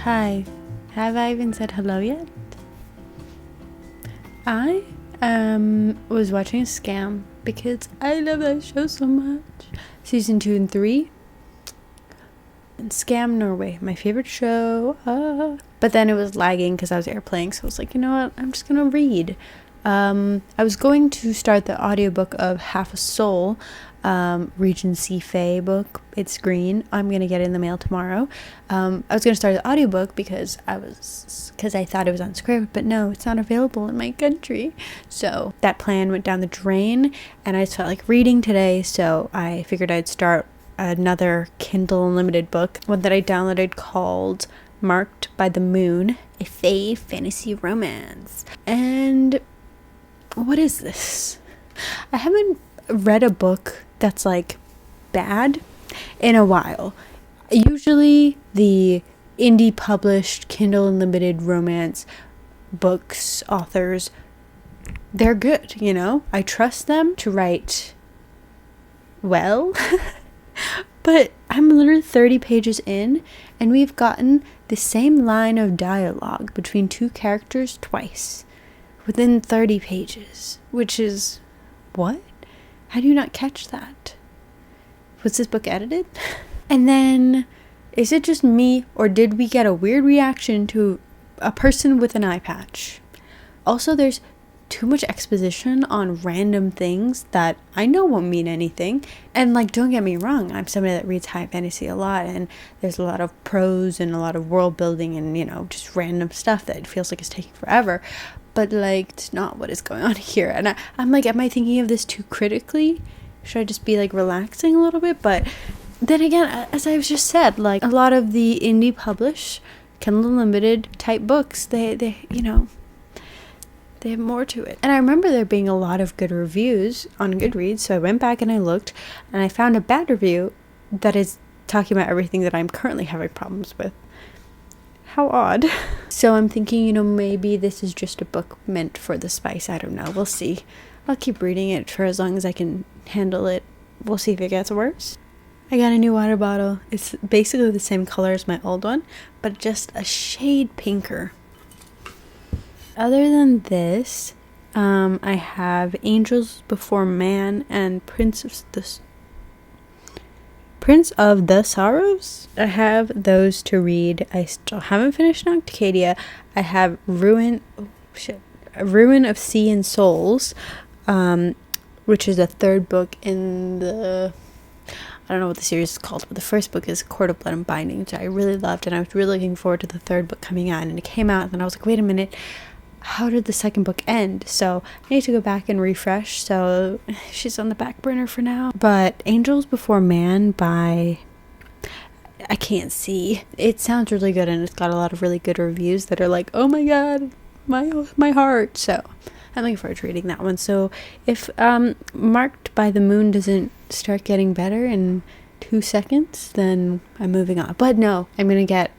Hi. Have I even said hello yet? I was watching Scam because I love that show so much. Season 2 and 3. And Scam Norway, my favorite show. But then it was lagging because I was airplaying, so I was like, you know what? I'm just gonna read. I was going to start the audiobook of Half a Soul, Regency Faye book. It's green. I'm gonna get it in the mail tomorrow. I was gonna start the audiobook because I thought it was on Scribd, but no, it's not available in my country. So that plan went down the drain, and I just felt like reading today, so I figured I'd start another Kindle Unlimited book, one that I downloaded called Marked by the Moon, a Faye fantasy romance. And what is this? I haven't read a book that's like bad in a while. Usually the indie published Kindle Unlimited romance books, authors, they're good, you know? I trust them to write well. But I'm literally 30 pages in, and we've gotten the same line of dialogue between two characters twice within 30 pages, which is, what? How do you not catch that? Was this book edited? And then, is it just me, or did we get a weird reaction to a person with an eye patch? Also, there's too much exposition on random things that I know won't mean anything. And like, don't get me wrong, I'm somebody that reads high fantasy a lot, and there's a lot of prose and a lot of world building and, you know, just random stuff that it feels like it's taking forever. But like, it's not what is going on here. And I'm like, am I thinking of this too critically? Should I just be like relaxing a little bit? But then again, as I've just said, like a lot of the indie published Kindle Unlimited type books, they you know, they have more to it. And I remember there being a lot of good reviews on Goodreads, so I went back and I looked, and I found a bad review that is talking about everything that I'm currently having problems with. How odd. So I'm thinking, you know, maybe this is just a book meant for the spice. I don't know. We'll see. I'll keep reading it for as long as I can handle it. We'll see if it gets worse. I got a new water bottle. It's basically the same color as my old one, but just a shade pinker. Other than this, I have Angels Before Man and Prince of the Sorrows. I have those to read. I still haven't finished Nocticadia. I have Ruin of Sea and Souls, which is the third book in the, I don't know what the series is called, but the first book is Court of Blood and Binding, which I really loved, and I was really looking forward to the third book coming out, and it came out, and I was like, wait a minute, how did the second book end? So I need to go back and refresh, so she's on the back burner for now. But Angels Before Man by, I can't see, it sounds really good, and it's got a lot of really good reviews that are like, oh my god, my heart. So I'm looking forward to reading that one. So if Marked by the Moon doesn't start getting better in 2 seconds, then I'm moving on. But no, I'm gonna get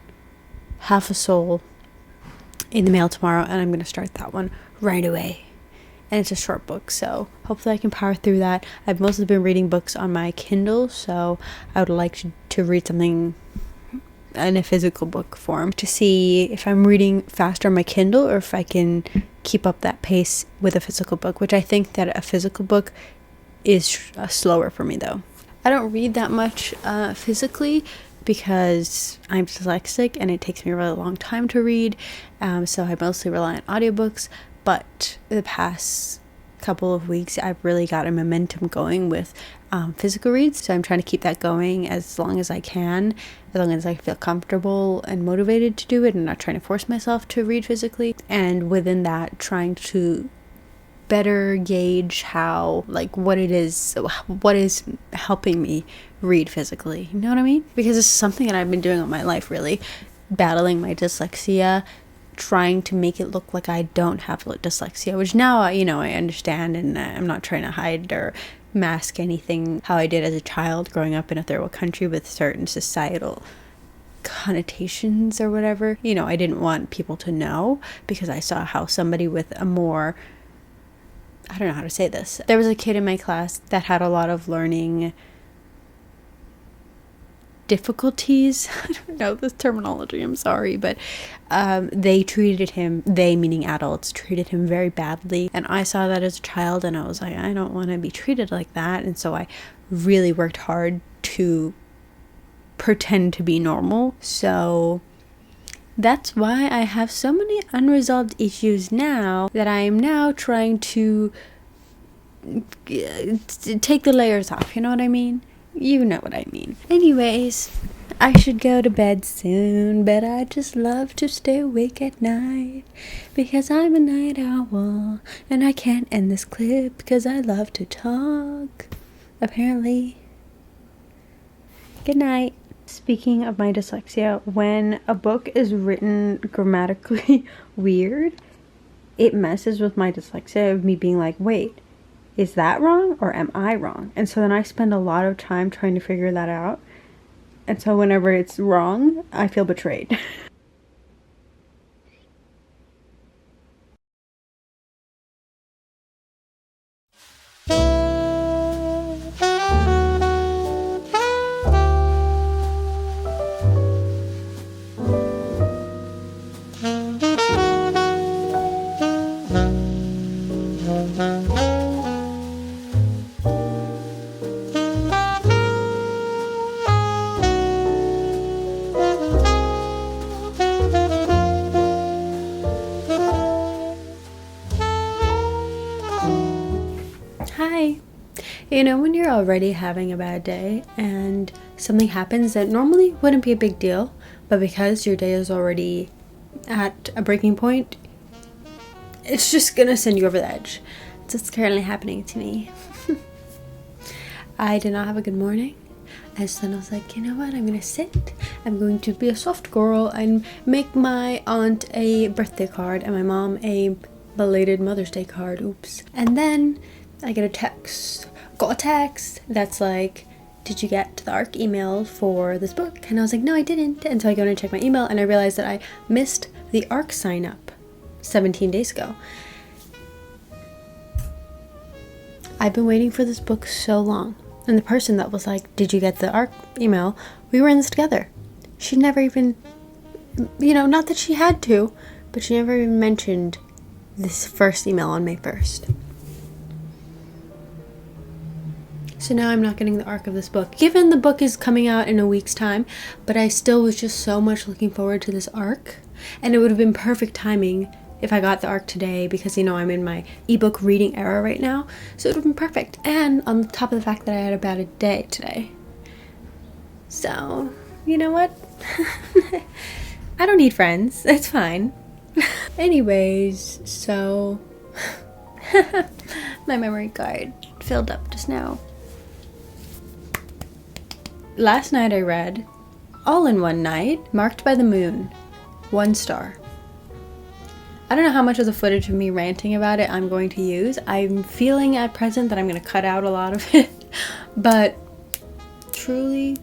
Half a Soul in the mail tomorrow, and I'm going to start that one right away. And it's a short book, so hopefully I can power through that. I've mostly been reading books on my Kindle, so I would like to read something in a physical book form to see if I'm reading faster on my Kindle or if I can keep up that pace with a physical book, which I think that a physical book is slower for me though. I don't read that much physically because I'm dyslexic and it takes me a really long time to read, so I mostly rely on audiobooks. But the past couple of weeks I've really got a momentum going with physical reads, so I'm trying to keep that going as long as I can, as long as I feel comfortable and motivated to do it, and not trying to force myself to read physically. And within that, trying to better gauge how, like, what is helping me read physically, you know what I mean? Because this is something that I've been doing all my life, really, battling my dyslexia, trying to make it look like I don't have dyslexia, which now, you know, I understand, and I'm not trying to hide or mask anything how I did as a child growing up in a third world country with certain societal connotations or whatever. You know, I didn't want people to know because I saw how somebody with a more, I don't know how to say this. There was a kid in my class that had a lot of learning difficulties. I don't know this terminology, I'm sorry, but they treated him, they meaning adults, treated him very badly. And I saw that as a child and I was like, I don't want to be treated like that. And so I really worked hard to pretend to be normal. So that's why I have so many unresolved issues now that I am now trying to take the layers off. You know what I mean? You know what I mean. Anyways, I should go to bed soon, but I just love to stay awake at night because I'm a night owl and I can't end this clip because I love to talk, apparently. Good night. Speaking of my dyslexia, when a book is written grammatically weird, it messes with my dyslexia of me being like, wait, is that wrong or am I wrong? And so then I spend a lot of time trying to figure that out. And so whenever it's wrong, I feel betrayed. Hi. You know, when you're already having a bad day and something happens that normally wouldn't be a big deal, but because your day is already at a breaking point, it's just gonna send you over the edge. It's what's currently happening to me. I did not have a good morning. And so then I was like, you know what, I'm gonna sit, I'm going to be a soft girl and make my aunt a birthday card and my mom a belated Mother's Day card. Oops. And then I got a text that's like, did you get the ARC email for this book? And I was like, no, I didn't. And so I go in and check my email and I realized that I missed the ARC sign up 17 days ago. I've been waiting for this book so long. And the person that was like, did you get the ARC email? We were in this together. She never even, not that she had to, but she never even mentioned this first email on May 1st. So now I'm not getting the ARC of this book, given the book is coming out in a week's time, but I still was just so much looking forward to this ARC, and it would have been perfect timing if I got the ARC today because, I'm in my ebook reading era right now, so it would have been perfect, and on top of the fact that I had a bad day today. So, you know what? I don't need friends, it's fine. Anyways, so my memory card filled up just now. Last night I read All in One Night, Marked by the Moon, 1 star. I don't know how much of the footage of me ranting about it I'm going to use. I'm feeling at present that I'm going to cut out a lot of it, but truly,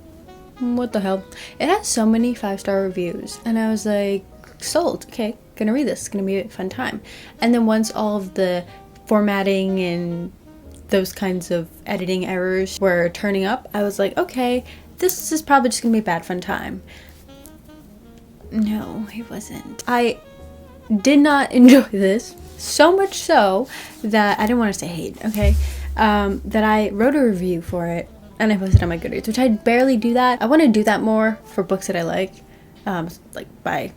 what the hell? It has so many 5-star reviews, and I was like, sold. Okay, gonna read this. It's gonna be a fun time. And then once all of the formatting and those kinds of editing errors were turning up, I was like, okay, this is probably just gonna be a bad fun time. No, it wasn't. I did not enjoy this, so much so that I didn't want to say hate, okay? That I wrote a review for it and I posted on my Goodreads, which I barely do that. I want to do that more for books that I like by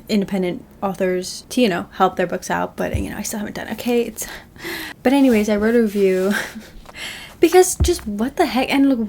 independent authors to, help their books out, but I still haven't done it. Okay, but anyways, I wrote a review because just what the heck, and look,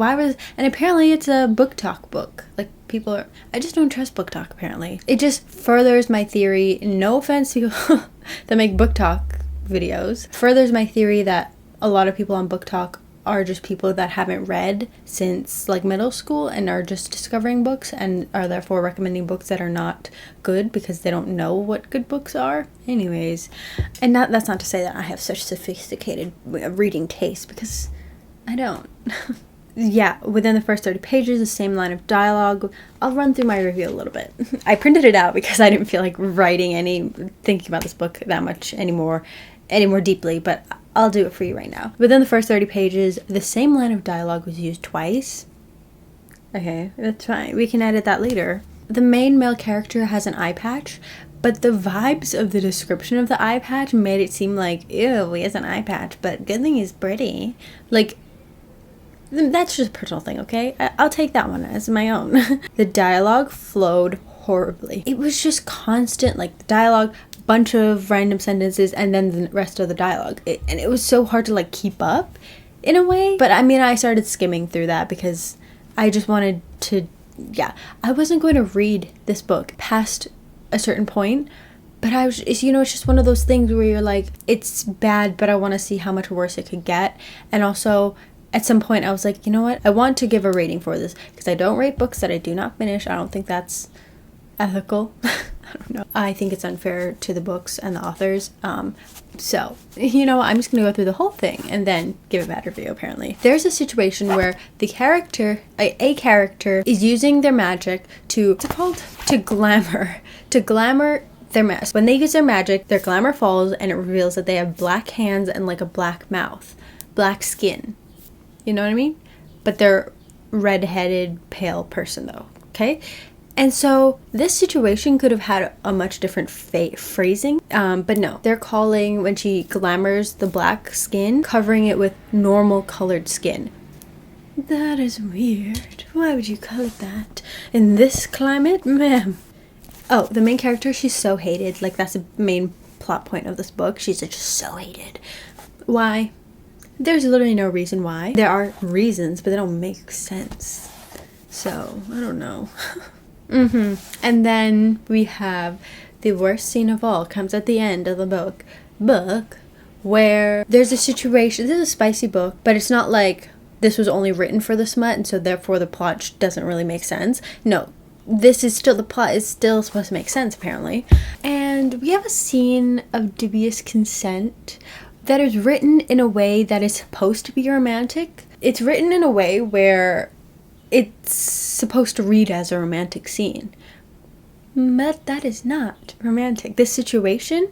and apparently it's a book talk book. Like, I just don't trust book talk, apparently. It just furthers my theory, no offense to people that make book talk videos, furthers my theory that a lot of people on book talk are just people that haven't read since middle school and are just discovering books and are therefore recommending books that are not good because they don't know what good books are. Anyways, and that's not to say that I have such sophisticated reading taste, because I don't. Yeah, within the first 30 pages, the same line of dialogue. I'll run through my review a little bit. I printed it out because I didn't feel like thinking about this book that much anymore deeply, but I'll do it for you right now. Within the first 30 pages, the same line of dialogue was used twice. Okay, that's fine. We can edit that later. The main male character has an eye patch, but the vibes of the description of the eye patch made it seem like, ew, he has an eye patch, but good thing he's pretty. Like, that's just a personal thing, okay? I'll take that one as my own. The dialogue flowed horribly. It was just constant, like, the dialogue, bunch of random sentences, and then the rest of the dialogue. And it was so hard to, like, keep up in a way. But, I mean, I started skimming through that because I just wanted to, yeah. I wasn't going to read this book past a certain point, but I was, you know, it's just one of those things where you're like, it's bad, but I want to see how much worse it could get. And also, at some point, I was like, you know what? I want to give a rating for this because I don't rate books that I do not finish. I don't think that's ethical. I don't know. I think it's unfair to the books and the authors. So, you know, I'm just going to go through the whole thing and then give a bad review, apparently. There's a situation where the character, a character, is using their magic to, what's it called? To glamour their mess. When they use their magic, their glamour falls and it reveals that they have black hands and like a black mouth, black skin. You know what I mean? But they're red-headed, pale person though, okay? And so this situation could have had a much different phrasing, but no. They're calling, when she glamours the black skin, covering it with normal colored skin. That is weird. Why would you color that in this climate, ma'am? Oh, the main character, she's so hated. Like, that's the main plot point of this book. She's just so hated. Why? There's literally no reason why. There are reasons, but they don't make sense. So, I don't know. And then we have the worst scene of all comes at the end of the book where there's a situation. This is a spicy book, but it's not like this was only written for the smut and so therefore the plot doesn't really make sense. No, this is still, the plot is still supposed to make sense apparently. And we have a scene of dubious consent that is written in a way that is supposed to be romantic. It's written in a way where it's supposed to read as a romantic scene. But that is not romantic. This situation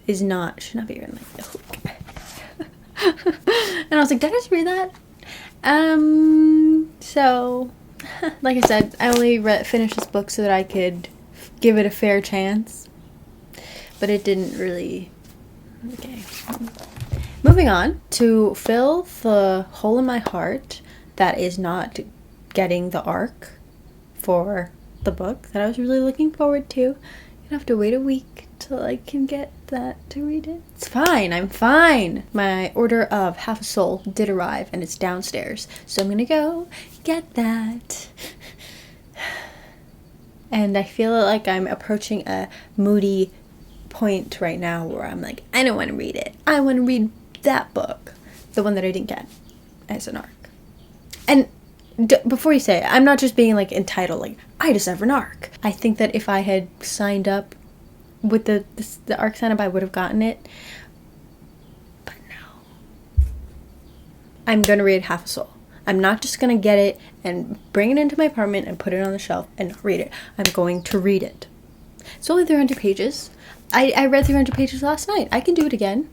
is not, should not be written like that. And I was like, did I just read that? So, like I said, I only finished this book so that I could give it a fair chance. But it didn't really, okay. Moving on, to fill the hole in my heart that is not getting the arc for the book that I was really looking forward to. I'm gonna have to wait a week till I can get that to read it. It's fine, I'm fine. My order of Half a Soul did arrive and it's downstairs. So I'm gonna go get that. And I feel like I'm approaching a moody point right now where I'm like, I don't want to read it. I want to read that book. The one that I didn't get as an arc. And before you say it, I'm not just being like entitled, like, I deserve an arc. I think that if I had signed up with the arc sign up, I would have gotten it. But no. I'm going to read Half a Soul. I'm not just going to get it and bring it into my apartment and put it on the shelf and not read it. I'm going to read it. It's only 300 pages. I read 300 pages last night. I can do it again.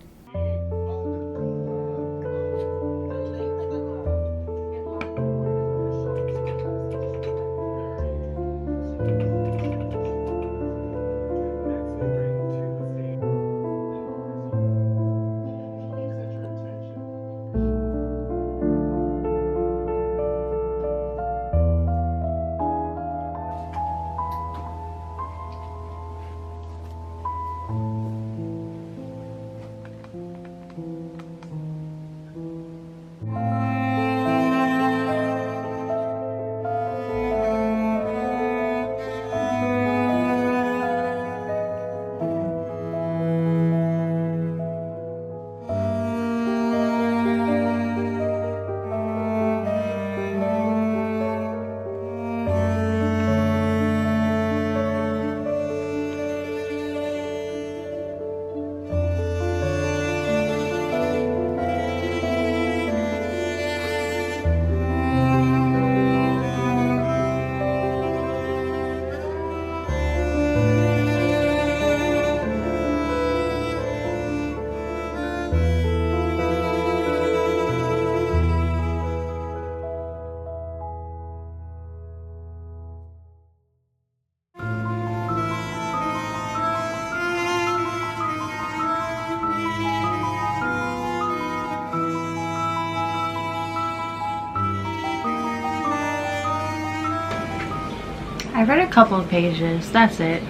I read a couple of pages, that's it.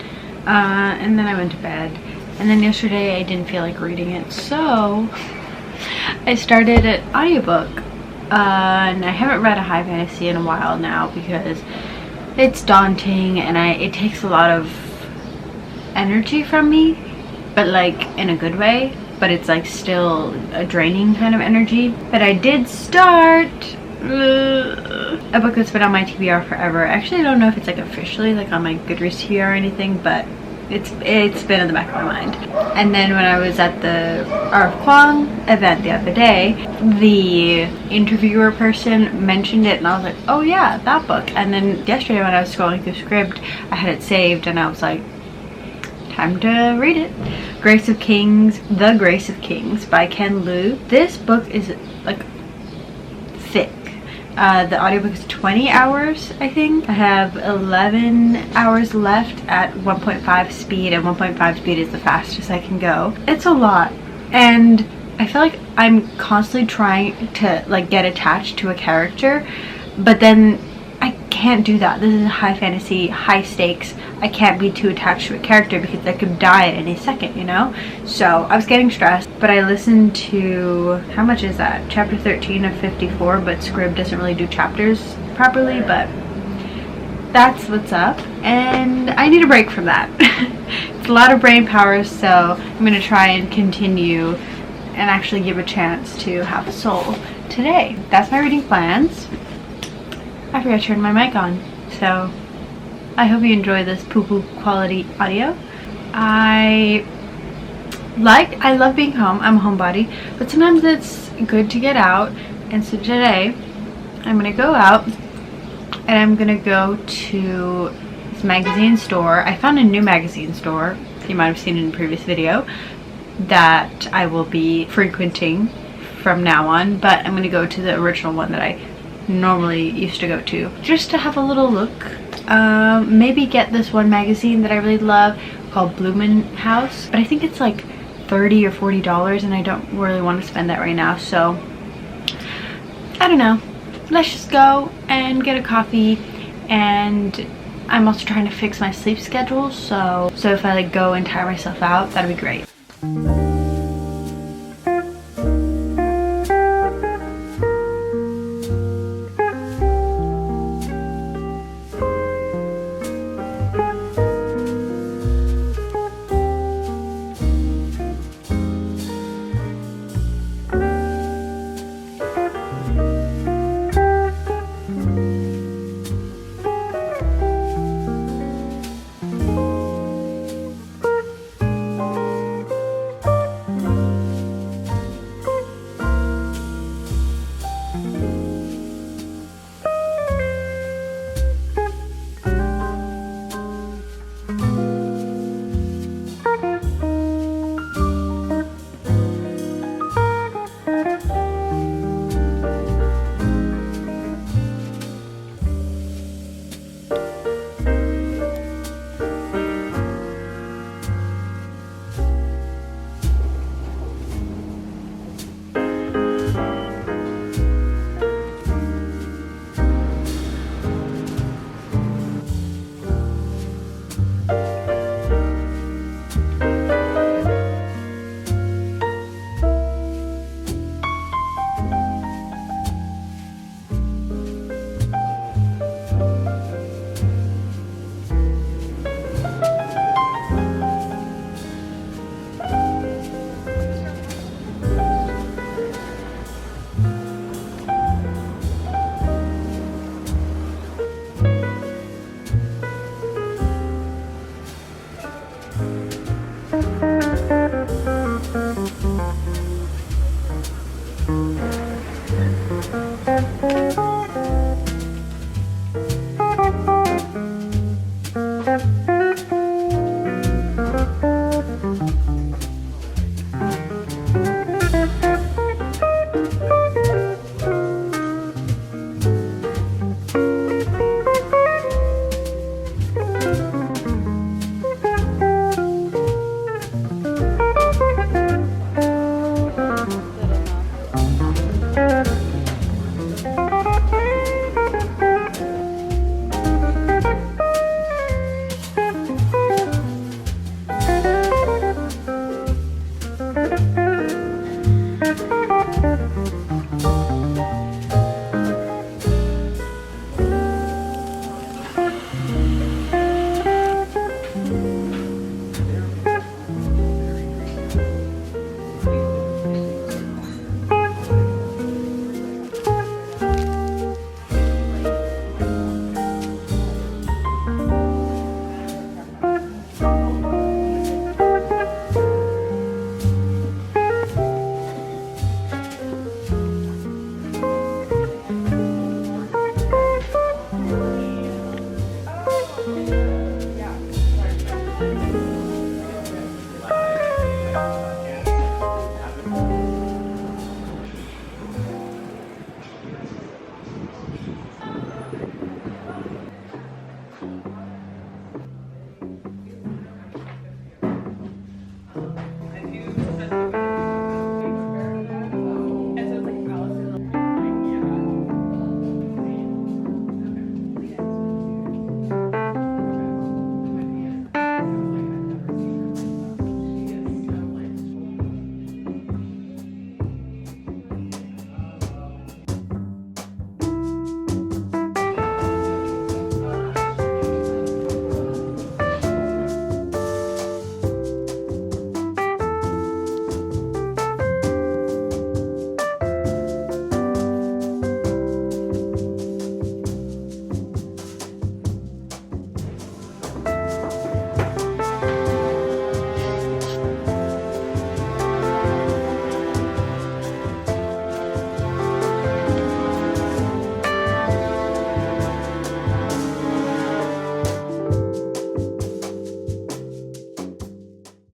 And then I went to bed. And then yesterday I didn't feel like reading it, so I started an audiobook. And I haven't read a high fantasy in a while now because it's daunting and it takes a lot of energy from me, but like in a good way. But it's like still a draining kind of energy. But I did start a book that's been on my TBR forever. Actually, I don't know if it's like officially like on my Goodreads TBR or anything, but it's been in the back of my mind. And then when I was at the R.F. Kuang event the other day, the interviewer person mentioned it and I was like, oh yeah, that book. And then yesterday when I was scrolling through Scribd, I had it saved and I was like, time to read it. The Grace of Kings by Ken Liu. This book is like thick. The audiobook is 20 hours, I think. I have 11 hours left at 1.5 speed, and 1.5 speed is the fastest I can go. It's a lot, and I feel like I'm constantly trying to like get attached to a character, but then I can't do that. This is high fantasy, high stakes. I can't be too attached to a character because I could die at any second, you know? So I was getting stressed, but I listened to, how much is that? Chapter 13 of 54, but Scribd doesn't really do chapters properly, but that's what's up. And I need a break from that. It's a lot of brain power, so I'm gonna try and continue and actually give a chance to have a soul today. That's my reading plans. I forgot to turn my mic on, so I hope you enjoy this poo-poo quality audio. I love being home. I'm a homebody, but sometimes it's good to get out. And so today, I'm gonna go out and I'm gonna go to this magazine store. I found a new magazine store, you might have seen it in a previous video, that I will be frequenting from now on, but I'm gonna go to the original one that I normally used to go to just to have a little look. Maybe get this one magazine that I really love called Bloomin' House, but I think it's like $30 or $40 and I don't really want to spend that right now, so I don't know. Let's just go and get a coffee. And I'm also trying to fix my sleep schedule, so if I like go and tire myself out, that'd be great.